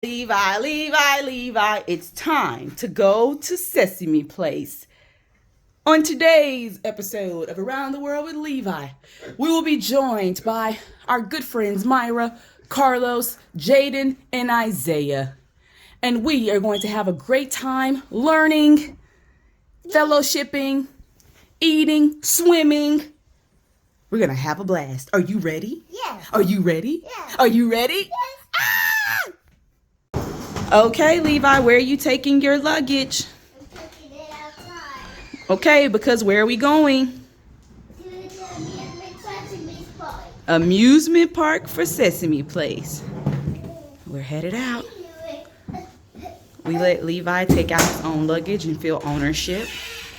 Levi, Levi, Levi, it's time to go to Sesame Place. On today's episode of Around the World with Levi, we will be joined by our good friends Myra, Carlos, Jaden, and Isaiah. And we are going to have a great time learning, fellowshipping, eating, swimming. We're going to have a blast. Are you ready? Yes. Are you ready? Yes. Are you ready? Yes. Ah! Okay, Levi, where are you taking your luggage? I'm taking it outside. Okay, because where are we going? To the Sesame Place. Amusement park for Sesame Place. We're headed out. We let Levi take out his own luggage and feel ownership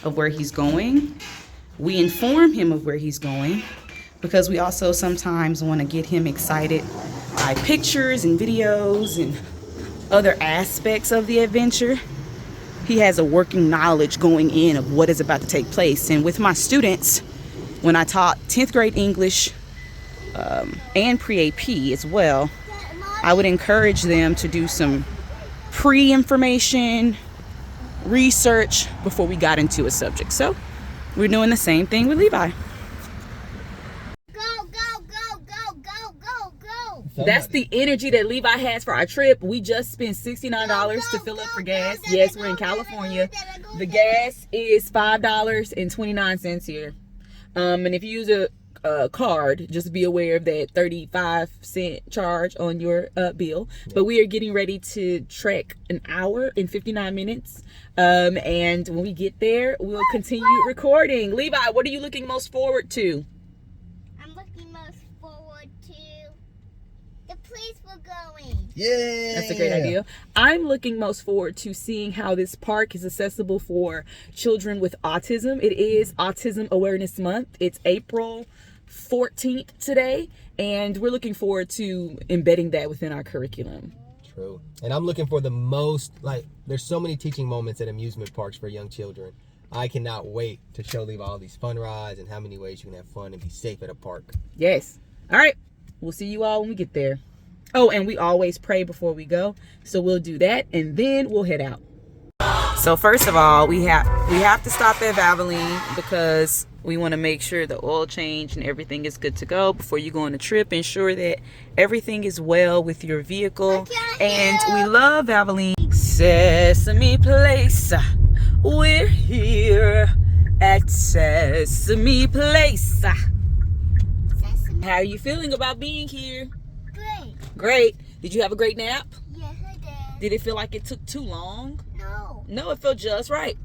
of where he's going. We inform him of where he's going because we also sometimes want to get him excited by pictures and videos and other aspects of the adventure. He has a working knowledge going in of what is about to take place. And with my students, when I taught 10th grade English and pre-AP as well, I would encourage them to do some pre-information research before we got into a subject. So we're doing the same thing with Levi. That's the energy that Levi has for our trip. We just spent $69 to fill up for gas. Yes, we're in California. The gas is $5.29 here. And if you use a card, just be aware of that 35-cent charge on your bill. But we are getting ready to trek an hour and 59 minutes. And when we get there, we'll continue recording. Levi, what are you looking most forward to? I'm looking most forward to the place we're going. Yeah, That's a great idea. I'm looking most forward to seeing how this park is accessible for children with autism. It is Autism Awareness Month. It's April 14th today, and we're looking forward to embedding that within our curriculum. True. And I'm looking for the most, there's so many teaching moments at amusement parks for young children. I cannot wait to show Levi all these fun rides and how many ways you can have fun and be safe at a park. Yes. All right. We'll see you all when we get there. Oh, and we always pray before we go. So we'll do that, and then we'll head out. So first of all, we have to stop at Valvoline because we want to make sure the oil change and everything is good to go before you go on a trip. Ensure that everything is well with your vehicle. And we love Valvoline. Sesame Place. We're here at Sesame Place. How are you feeling about being here? Great. Great. Did you have a great nap? Yes, I did. Did it feel like it took too long? No. No, it felt just right.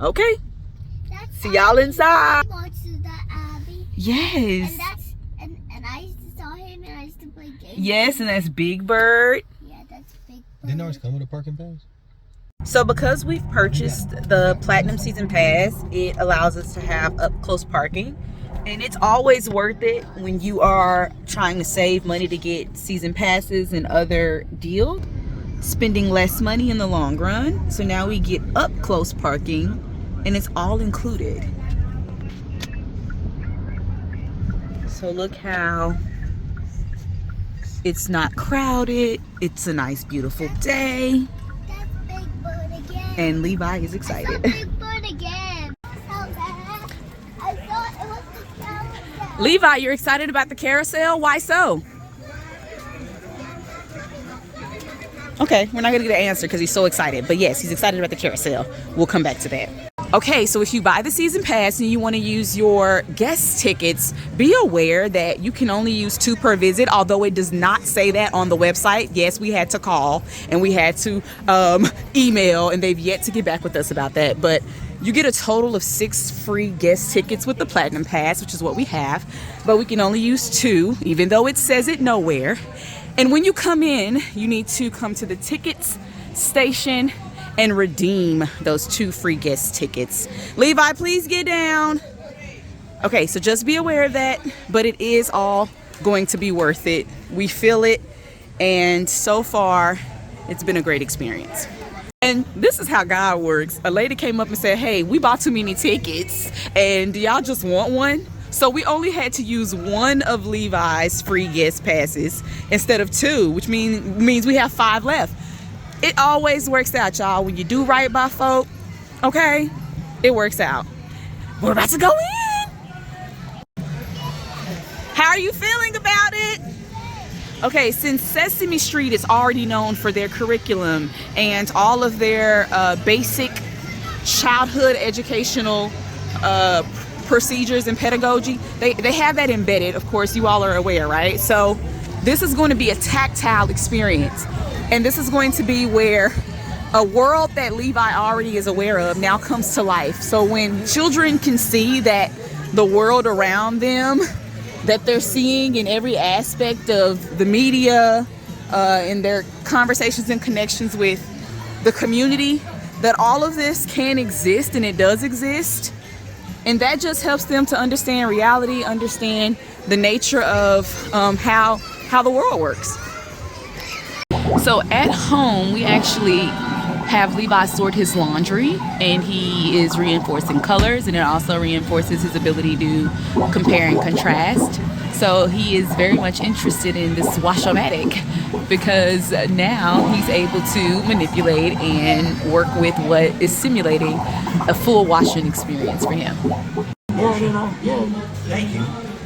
Okay. That's See y'all inside. I watched that Abby. Yes. And that's and I used to saw him and I used to play games. Yes, and that's Big Bird. Yeah, that's Big Bird. Didn't ours come with a parking pass? So because we've purchased the Platinum Season Pass, it allows us to have up close parking. And it's always worth it when you are trying to save money to get season passes and other deals, spending less money in the long run. So now we get up close parking and it's all included. So look how it's not crowded. It's a nice, beautiful day. That's Big Bird again. And Levi is excited. Big Bird again. I thought it was the carousel. Levi, you're excited about the carousel? Why so? Okay, we're not gonna get an answer because he's so excited. But yes, he's excited about the carousel. We'll come back to that. Okay, so if you buy the season pass and you want to use your guest tickets, be aware that you can only use 2 per visit, although it does not say that on the website. Yes, we had to call and we had to email, and they've yet to get back with us about that. But you get a total of 6 free guest tickets with the Platinum Pass, which is what we have. But we can only use 2, even though it says it nowhere. And when you come in, you need to come to the tickets station and redeem those 2 free guest tickets. Levi, please get down. Okay, so just be aware of that, but it is all going to be worth it. We feel it, and so far, it's been a great experience. And this is how God works. A lady came up and said, hey, we bought too many tickets, and do y'all just want one? So we only had to use 1 of Levi's free guest passes instead of 2, which means we have 5 left. it always works out, y'all. When you do right by folk, okay, it works out. We're about to go in. How are you feeling about it? Okay, since Sesame Street is already known for their curriculum and all of their basic childhood educational procedures and pedagogy, they have that embedded. Of course, you all are aware, right? So this is going to be a tactile experience, and this is going to be where a world that Levi already is aware of now comes to life. So when children can see that the world around them that they're seeing in every aspect of the media, in their conversations and connections with the community, that all of this can exist and it does exist. And that just helps them to understand reality, understand the nature of how the world works. So at home, we actually have Levi sort his laundry, and he is reinforcing colors, and it also reinforces his ability to compare and contrast. So he is very much interested in this wash-o-matic because now he's able to manipulate and work with what is simulating a full washing experience for him. Thank you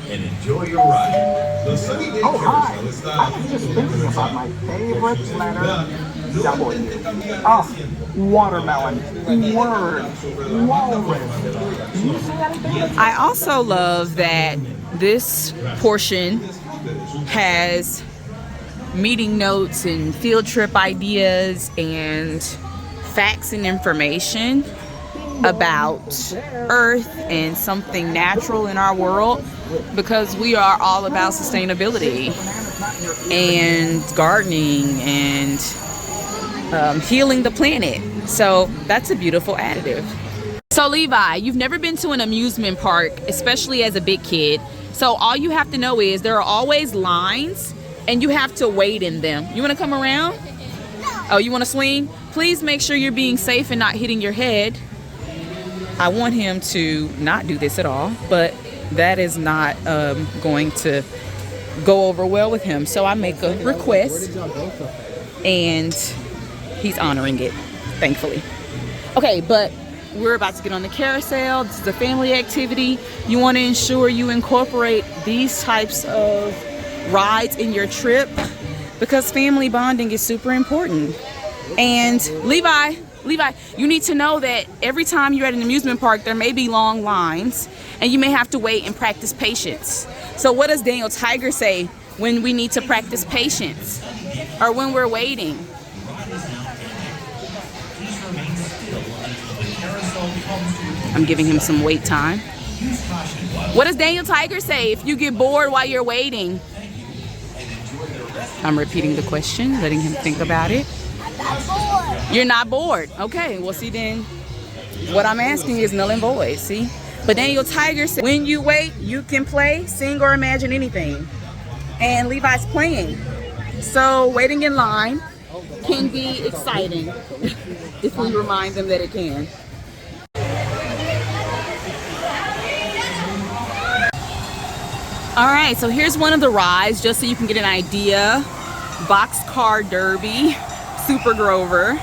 and enjoy your ride. The sunny day carousel is I was just thinking about my favorite letter, W. Oh, watermelon. Word. Walrus. You see anything? I also love that this portion has meeting notes and field trip ideas and facts and information about Earth and something natural in our world, because we are all about sustainability and gardening and healing the planet. So that's a beautiful additive. So Levi, you've never been to an amusement park, especially as a big kid. So all you have to know is there are always lines and you have to wait in them. You want to come around? Oh, you want to swing? Please make sure you're being safe and not hitting your head. I want him to not do this at all, but that is not going to go over well with him. So I make a request and he's honoring it, thankfully. Okay, but we're about to get on the carousel. This is a family activity. You want to ensure you incorporate these types of rides in your trip because family bonding is super important. And Levi, you need to know that every time you're at an amusement park, there may be long lines and you may have to wait and practice patience. So what does Daniel Tiger say when we need to practice patience or when we're waiting? I'm giving him some wait time. What does Daniel Tiger say if you get bored while you're waiting? I'm repeating the question, letting him think about it. I'm not bored. You're not bored. Okay, well see then, what I'm asking is null and void, see? But Daniel Tiger said, when you wait, you can play, sing, or imagine anything. And Levi's playing. So waiting in line can be exciting if we remind them that it can. All right, so here's one of the rides, just so you can get an idea. Boxcar Derby, Super Grover,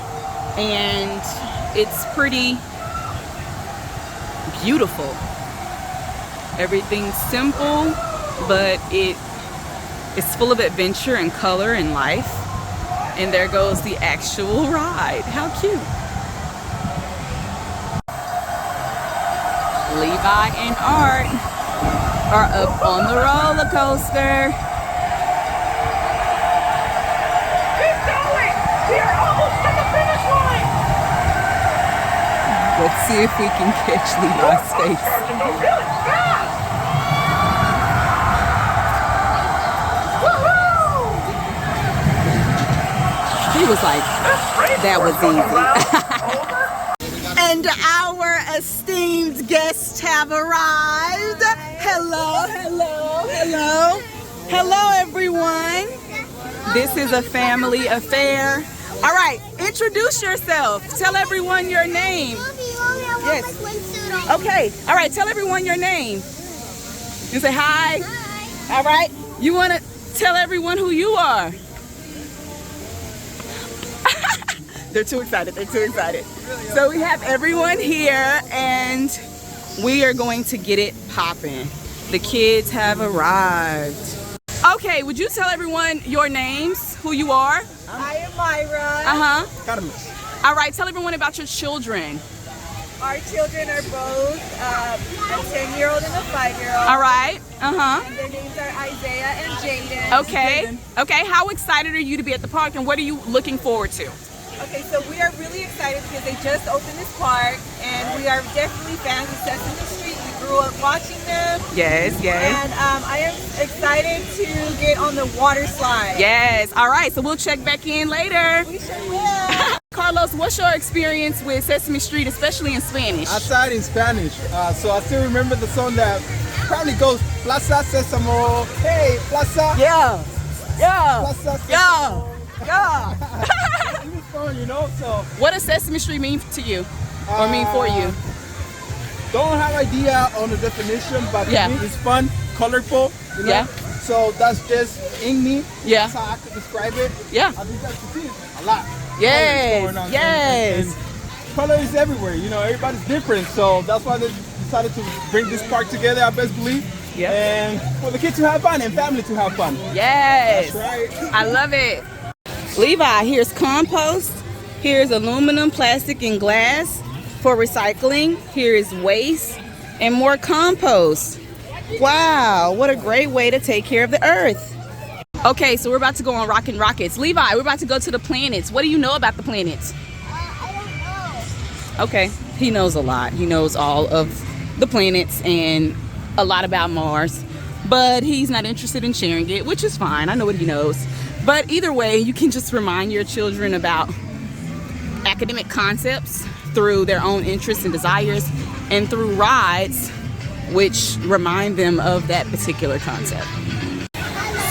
and it's pretty beautiful. Everything's simple, but it's full of adventure and color and life. And there goes the actual ride. How cute. Levi and Art are up on the roller coaster. Keep going! We're almost at the finish line! Let's see if we can catch Levi's face. Go really fast! He was like, that was easy. And our esteemed guests have arrived. Hello, hello, hello. Hello, everyone. This is a family affair. All right, introduce yourself. Tell everyone your name. Yes. Okay, all right, tell everyone your name. You say hi. Hi. All right, you want to tell everyone who you are. They're too excited. They're too excited. So we have everyone here, and we are going to get it popping. The kids have arrived. Okay, would you tell everyone your names, who you are? I am Myra. Carlos. All right, tell everyone about your children. Our children are both a 10-year-old and a 5-year-old. All right. And their names are Isaiah and Jaden. Okay. Okay, how excited are you to be at the park, and what are you looking forward to? Okay, so we are really excited because they just opened this park, and we are definitely fans of Sesame Street. We grew up watching them. Yes, yes. And I am excited to get on the water slide. Yes. All right, so we'll check back in later. We sure will. Carlos, what's your experience with Sesame Street, especially in Spanish? I saw it in Spanish, so I still remember the song that probably goes Plaza Sésamo, hey Plaza. Yeah. Yeah. Plaza Yeah. Sésamo. Yeah. It was fun, you know. So What does Sesame Street mean to you, or mean for you? don't have idea on the definition, but to Yeah. me it's fun, colorful, you know. Yeah. So that's just in me. Yeah. That's how I could describe it. Yeah. I think that's the thing. A lot. Yes. Colors going on. Yes. And color is everywhere. You know, everybody's different. So that's why they decided to bring this park together, I best believe. Yep. And for the kids to have fun and family to have fun. Yes. That's right. I love it. Levi, here's compost. Here's aluminum, plastic, and glass for recycling. Here is waste and more compost. Wow, what a great way to take care of the earth. Okay, so we're about to go on Rockin Rockets. Levi, we're about to go to the planets. What do you know about the planets? I don't know. Okay, he knows a lot. He knows all of the planets and a lot about Mars, but he's not interested in sharing it, which is fine. I know what he knows. But either way, you can just remind your children about academic concepts through their own interests and desires, and through rides which remind them of that particular concept.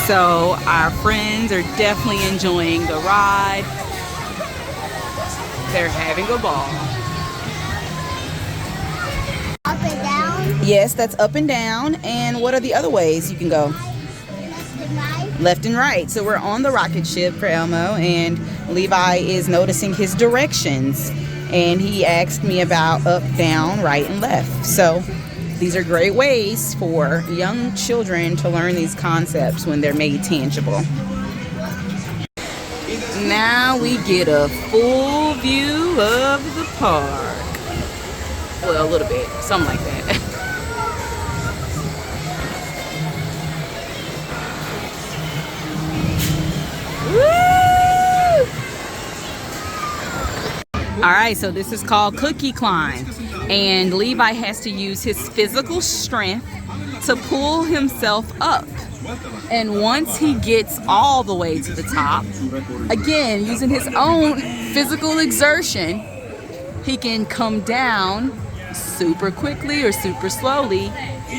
So our friends are definitely enjoying the ride. They're having a ball. Up and down, Yes, that's up and down. And what are the other ways you can go? left and right. Left and right. So we're on the rocket ship for Elmo, and Levi is noticing his directions. And he asked me about up, down, right, and left. So these are great ways for young children to learn these concepts when they're made tangible. Now we get a full view of the park. Well, a little bit, something like that. Woo! All right, so this is called Cookie Climb, and Levi has to use his physical strength to pull himself up. And once he gets all the way to the top, again, using his own physical exertion, he can come down super quickly or super slowly,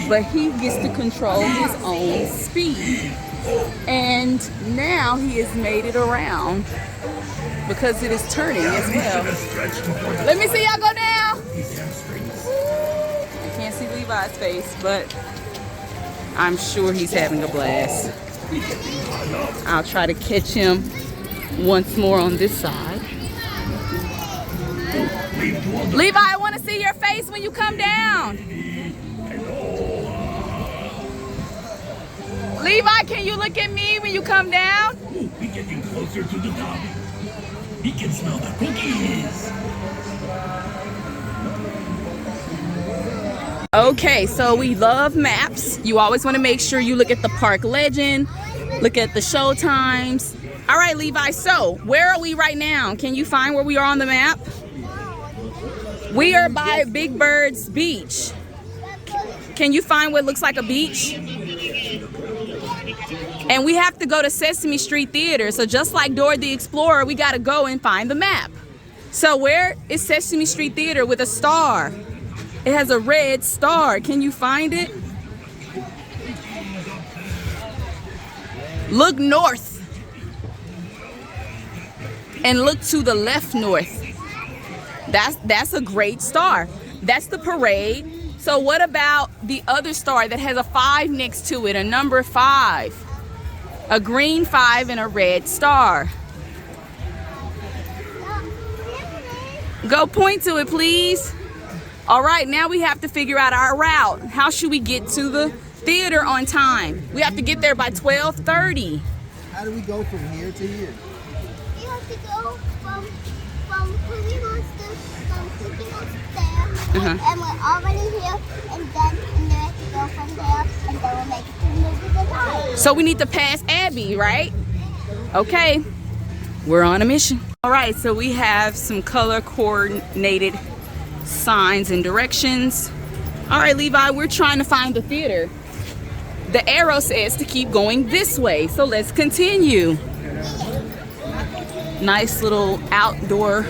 but he gets to control his own speed. And now he has made it around because it is turning as well. Let me see y'all go down. I can't see Levi's face, but I'm sure he's having a blast. I'll try to catch him once more on this side. Levi, I want to see your face when you come down. Levi, can you look at me when you come down? We're getting closer to the top. We can smell the cookies. Okay, so we love maps. You always want to make sure you look at the park legend, look at the show times. All right, Levi, so where are we right now? Can you find where we are on the map? We are by Big Bird's Beach. Can you find what looks like a beach? And we have to go to Sesame Street Theater. So just like Dora the Explorer, we got to go and find the map. So where is Sesame Street Theater with a star? It has a red star. Can you find it? Look north. And look to the left north. That's a great star. That's the parade. So what about the other star that has a 5 next to it, a number 5? A green 5 and a red star. Go point to it, please. All right, now we have to figure out our route. How should we get to the theater on time? We have to get there by 12:30. How do we go from here to here? You have to go from Cookie Monster, there, and we're already here, and then we have to go from there, and then we'll make it to the movie tonight. So we need to pass Abby, right? Okay, we're on a mission. All right, so we have some color coordinated signs and directions. All right, Levi, we're trying to find the theater. The arrow says to keep going this way, so let's continue. Nice little outdoor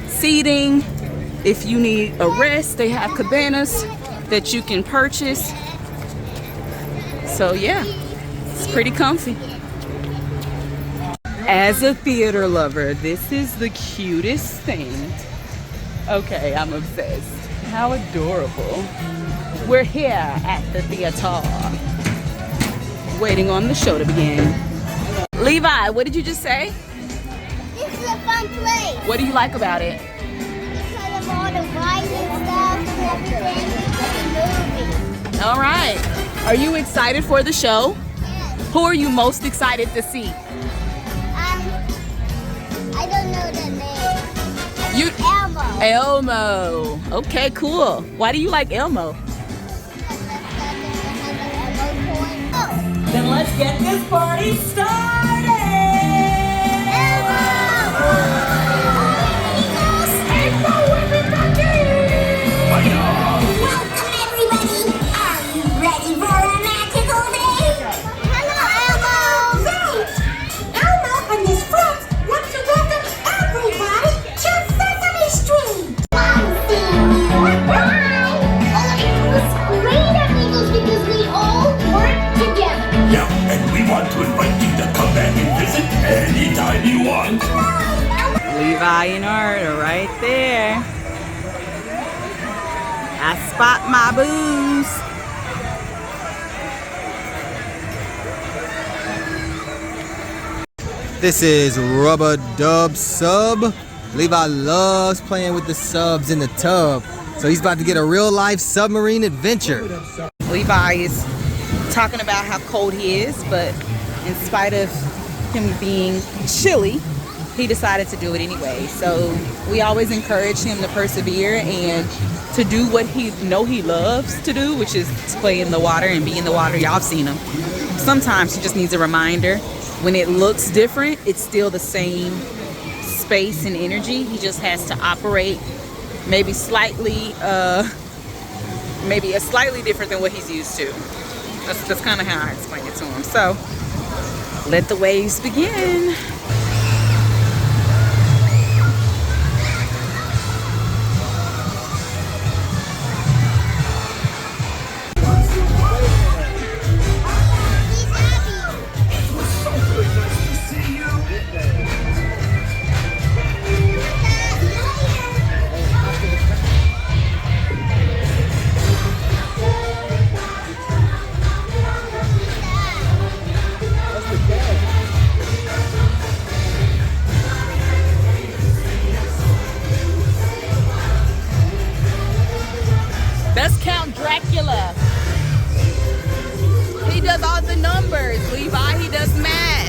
seating. If you need a rest, they have cabanas that you can purchase. So yeah, it's pretty comfy. As a theater lover, this is the cutest thing. Okay, I'm obsessed. How adorable. We're here at the theater, waiting on the show to begin. Levi, what did you just say? This is a fun place. What do you like about it? Because of all the rides and stuff and everything, like a movie. All right. Are you excited for the show? Yes. Who are you most excited to see? I don't know the name. You Elmo. Elmo. Okay, cool. Why do you like Elmo? Then let's get this party started! Welcome everybody! Are you ready for a magical day? Hello, Elmo! Right! Elmo and his friends want to welcome everybody to Sesame Street! I'm seeing you. Bye! It was great, amigos, because we all work together. Yeah, and we want to invite you to come back and visit anytime you want. Levi and Art are right there. I spot my booze. This is Rubber Dub Sub. Levi loves playing with the subs in the tub. So he's about to get a real life submarine adventure. Levi is talking about how cold he is, but in spite of him being chilly, he decided to do it anyway. So we always encourage him to persevere and to do what he loves to do, which is to play in the water and be in the water. Y'all have seen him. Sometimes he just needs a reminder. When it looks different, it's still the same space and energy. He just has to operate maybe slightly different than what he's used to. That's kind of how I explain it to him. So let the waves begin. That's Count Dracula. He does all the numbers. Levi, he does math.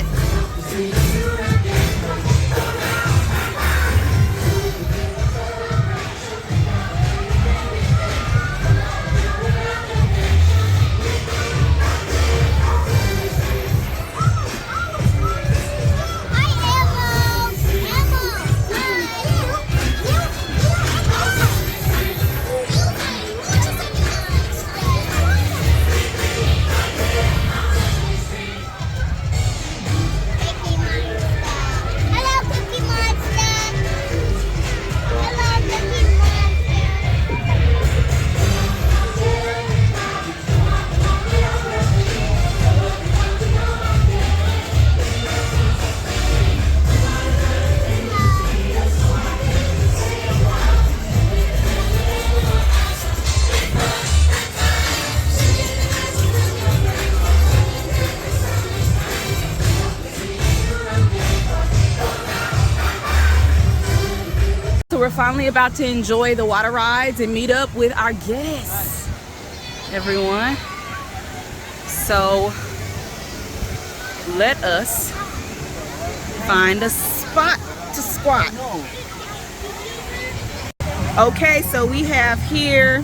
we're finally about to enjoy the water rides and meet up with our guests, everyone. So let us find a spot to squat. Okay, so we have here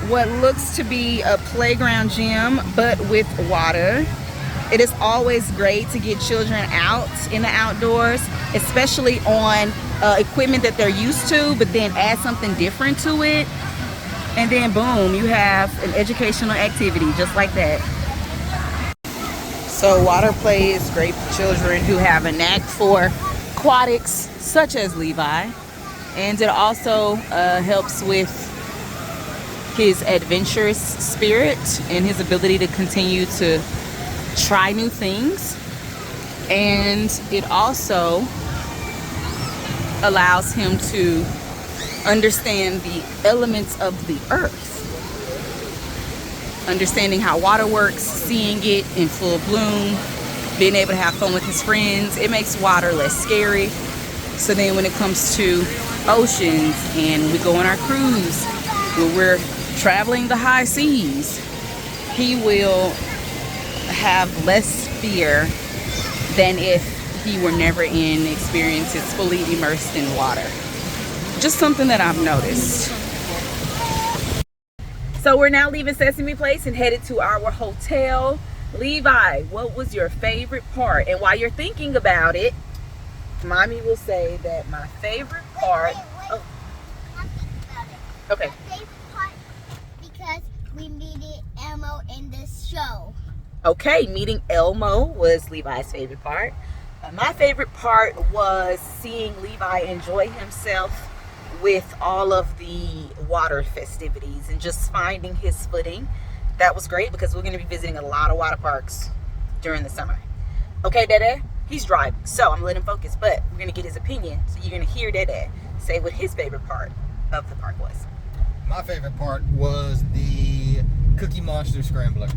what looks to be a playground gym, but with water. It is always great to get children out in the outdoors, especially on equipment that they're used to, but then add something different to it. And then boom, you have an educational activity just like that. So water play is great for children who have a knack for aquatics, such as Levi. And it also helps with his adventurous spirit and his ability to continue to try new things. And it also allows him to understand the elements of the earth. Understanding how water works, seeing it in full bloom, being able to have fun with his friends. It makes water less scary. So then when it comes to oceans and we go on our cruise where we're traveling the high seas, he will have less fear than if he were never in experiences fully immersed in water. Just something that I've noticed. So we're now leaving Sesame Place and headed to our hotel. Levi, what was your favorite part? And while you're thinking about it, Mommy will say that my favorite part. Oh. I'm thinking about it. Okay. My favorite part because we meted Elmo in this show. Okay, meeting Elmo was Levi's favorite part. My favorite part was seeing Levi enjoy himself with all of the water festivities and just finding his footing. That was great because we're going to be visiting a lot of water parks during the summer. Okay, Dede? He's driving, so I'm letting him focus, but we're going to get his opinion. So you're going to hear Dede say what his favorite part of the park was. My favorite part was the Cookie Monster Scrambler.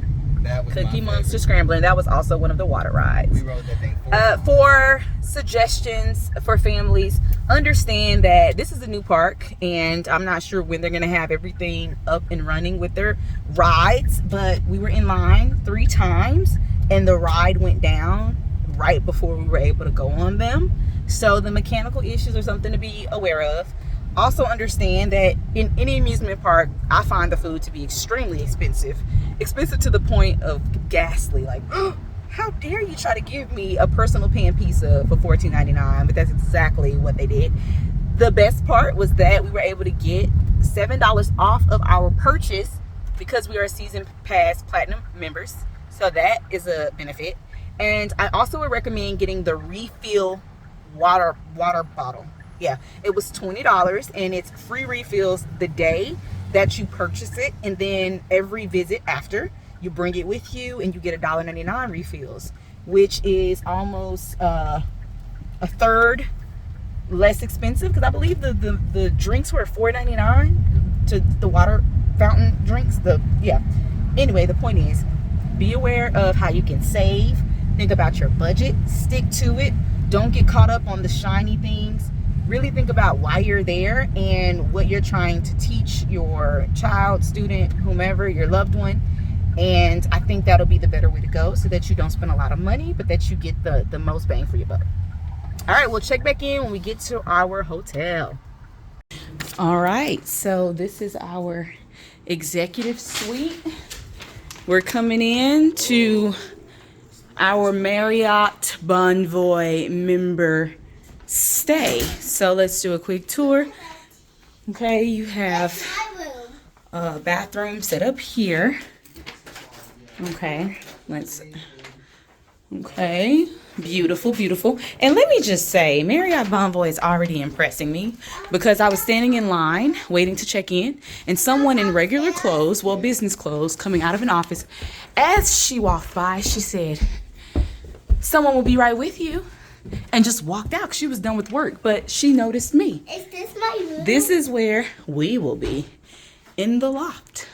That was Cookie Monster Scrambler, and that was also one of the water rides. We rode that thing for suggestions for families, understand that this is a new park, and I'm not sure when they're going to have everything up and running with their rides, but we were in line 3 times, and the ride went down right before we were able to go on them. So the mechanical issues are something to be aware of. Also understand that in any amusement park, I find the food to be extremely expensive. Expensive to the point of ghastly. Like, oh, how dare you try to give me a personal pan pizza for $14.99? But that's exactly what they did. The best part was that we were able to get $7 off of our purchase because we are season pass platinum members. So that is a benefit. And I also would recommend getting the refill water bottle. Yeah, it was $20 and it's free refills the day that you purchase it, and then every visit after you bring it with you and you get $1.99 refills, which is almost a third less expensive, because I believe the drinks were $4.99 to the water fountain drinks. Anyway, the point is, be aware of how you can save. Think about your budget, stick to it, don't get caught up on the shiny things. Really think about why you're there and what you're trying to teach your child, student, whomever, your loved one. And I think that'll be the better way to go, so that you don't spend a lot of money, but that you get the most bang for your buck. All right, we'll check back in when we get to our hotel. All right, so this is our executive suite. We're coming in to our Marriott Bonvoy member stay. So let's do a quick tour. Okay, you have a bathroom set up here. Okay, beautiful, beautiful. And let me just say, Marriott Bonvoy is already impressing me, because I was standing in line waiting to check in, and someone in regular clothes, well, business clothes, coming out of an office, as she walked by, she said, "Someone will be right with you," and just walked out because she was done with work. But she noticed me. Is this my room? This is where we will be, in the loft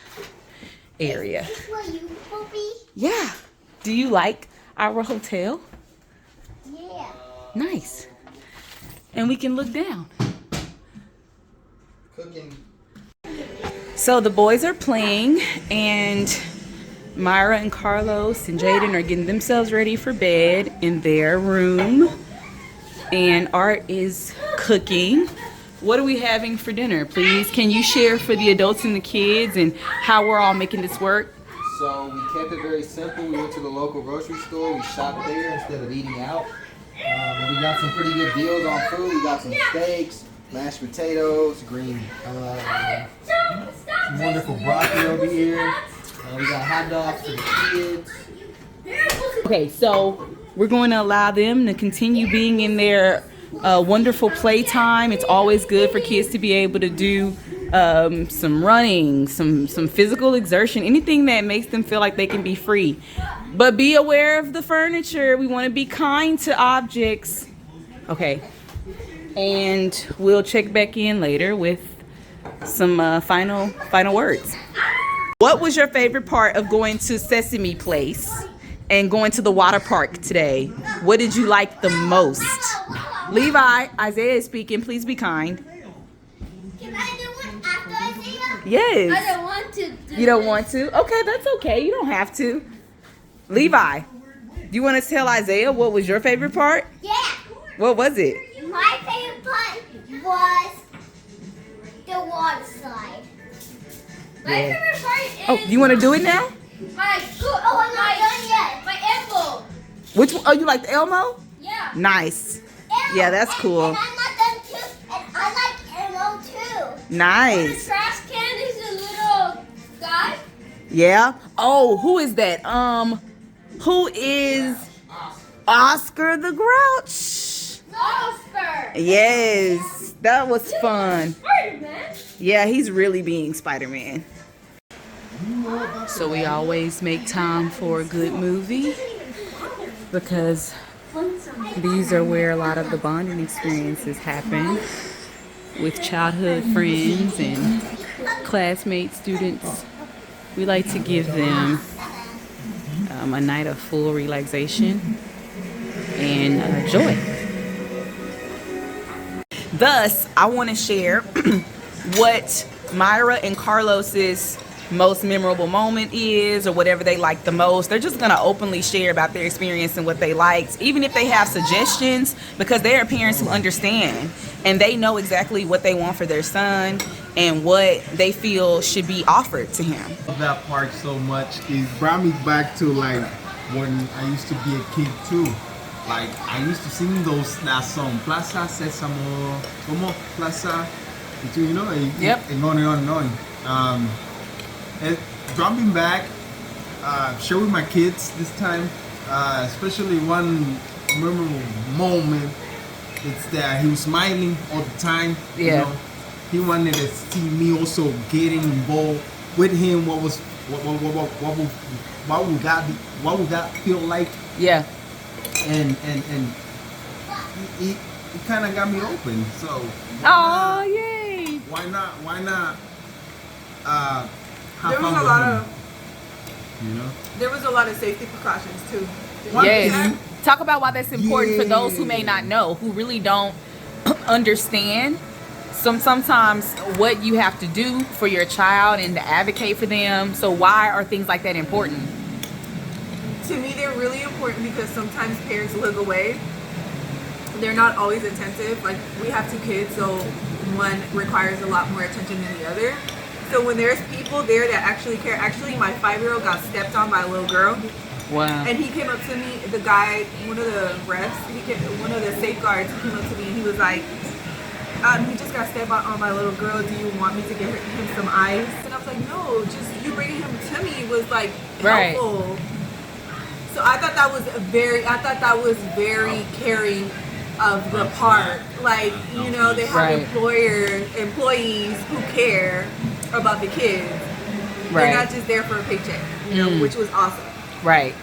area. Is this where you will be? Yeah. Do you like our hotel? Yeah. Nice. And we can look down. cooking. So the boys are playing, and Myra and Carlos and Jaden are getting themselves ready for bed in their room. And Art is cooking. What are we having for dinner? Please, can you share for the adults and the kids and how we're all making this work? So we kept it very simple. We went to the local grocery store. We shopped there instead of eating out. And we got some pretty good deals on food. We got some steaks, mashed potatoes, green, some wonderful broccoli over here. We got hot dogs for the kids. Okay, so we're going to allow them to continue being in their wonderful playtime. It's always good for kids to be able to do some running, some physical exertion, anything that makes them feel like they can be free. But be aware of the furniture. We want to be kind to objects. Okay, and we'll check back in later with some final words. What was your favorite part of going to Sesame Place and going to the water park today? What did you like the most? Levi, Isaiah is speaking. Please be kind. Can I do one after Isaiah? Yes. I don't want to. You don't want to? Okay, that's okay. You don't have to. Levi, do you want to tell Isaiah what was your favorite part? Yeah. What was it? My favorite part was the water slide. My favorite part is. Oh, you want to do it now? My I'm not done yet. My elbow. Which one? Oh, you like the Elmo? Yeah. Nice. Yeah, that's cool. And I'm not done too. And I like Elmo too. The Nice. trash can is a little guy. Yeah. Oh, who is that? Who is Oscar the Grouch? Oscar. Yes, that was fun. Spider-Man. Yeah, he's really being Spider-Man. So we always make time for a good movie because these are where a lot of the bonding experiences happen with childhood friends and classmates, students. We like to give them a night of full relaxation and joy. Thus, I want to share what Myra and Carlos's most memorable moment is, or whatever they like the most. They're just going to openly share about their experience and what they liked, even if they have suggestions, because they are parents who understand and they know exactly what they want for their son and what they feel should be offered to him. That park so much. It brought me back to like when I used to be a kid too. Like I used to sing that song, Plaza Sesamo, como Plaza, you know, Yep. And on and on and on. It brought me back, share with my kids this time, especially one memorable moment. It's that he was smiling all the time. Yeah. You know, he wanted to see me also getting involved with him. What would that feel like? Yeah. And it kind of got me open. So Oh, yay. why not have There was fun a with lot him, of you know? there was a lot of safety precautions too. Yes. Talk about why that's important for those who may not know, who really don't understand sometimes what you have to do for your child and to advocate for them. So why are things like that important? To me, they're really important because sometimes parents live away. They're not always attentive. Like, we have 2 kids, so one requires a lot more attention than the other. So when there's people there that actually care, actually my 5-year-old got stepped on by a little girl. Wow. And he came up to me, the guy, one of the refs, one of the safeguards, he came up to me and he was like, he just got stepped on by a little girl. Do you want me to get him some ice? And I was like, no, just you bringing him to me was like helpful. So I thought that was very caring of the park. Like, you know, they have employees who care about the kids. They're not just there for a paycheck, you know, which was awesome. Right.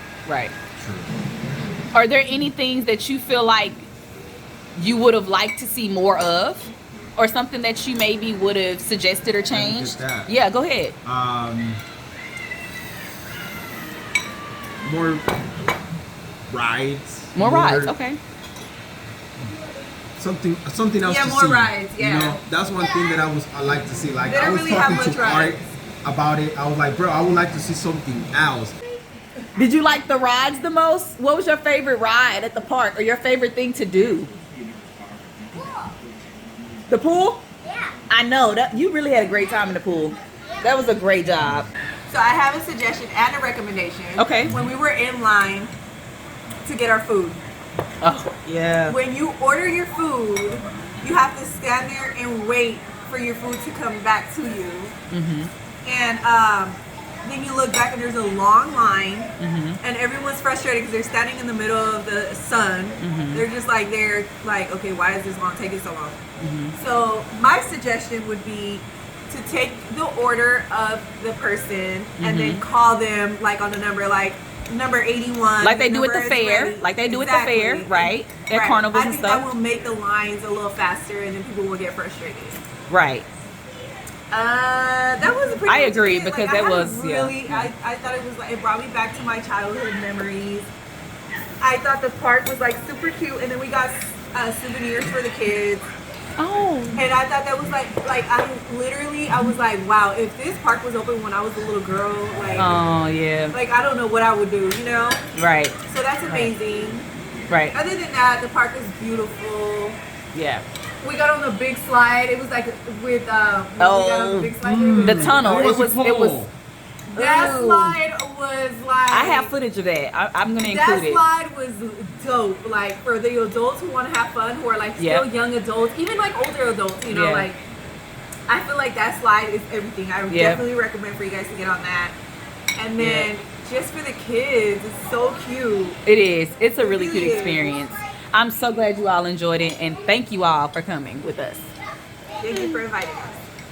Are there any things that you feel like you would have liked to see more of, or something that you maybe would have suggested or changed? Yeah, go ahead. More rides. More rides, okay. something else Yeah, to more see. rides, yeah. You know, that's one thing that I like to see. Like They I don't was really have talking much to Art rides. about it. I was like, bro, I would like to see something else. Did you like the rides the most? What was your favorite ride at the park or your favorite thing to do? The pool? Yeah. I know that you really had a great time in the pool. That was a great job. So I have a suggestion and a recommendation. Okay. When we were in line to get our food, Oh, yeah. when you order your food, you have to stand there and wait for your food to come back to you. And then you look back and there's a long line, and everyone's frustrated because they're standing in the middle of the sun. They're just like, okay, why is this long taking so long? So my suggestion would be to take the order of the person and then call them like on the number, like number 81. Like they do at the number is fair. ready. Like they do at the fair, Exactly. right? At Right. carnivals I and think stuff. that will make the lines a little faster and then people will get frustrated. Right. That was pretty I much agree, it. because I that had a was, yeah. really, I thought it was like, it brought me back to my childhood memories. I thought the park was like super cute, and then we got souvenirs for the kids. Oh. And I thought that was I was like, wow, if this park was open when I was a little girl, like, Oh, yeah. like I don't know what I would do, you know? Right. So that's amazing. Right. Other than that, the park is beautiful. Yeah. We got on the big slide. It was like with when we got on the big slide. The tunnel. It was. That Ooh. slide was like. I have footage of that. I'm gonna That include it. slide was dope. Like for the adults who want to have fun, who are like still young adults, even like older adults. You know, Yeah. like I feel like that slide is everything. I would definitely recommend for you guys to get on that. And then just for the kids, it's so cute. It is. It's a really It cute really is. experience. I'm so glad you all enjoyed it, and thank you all for coming with us. Thank you for inviting us.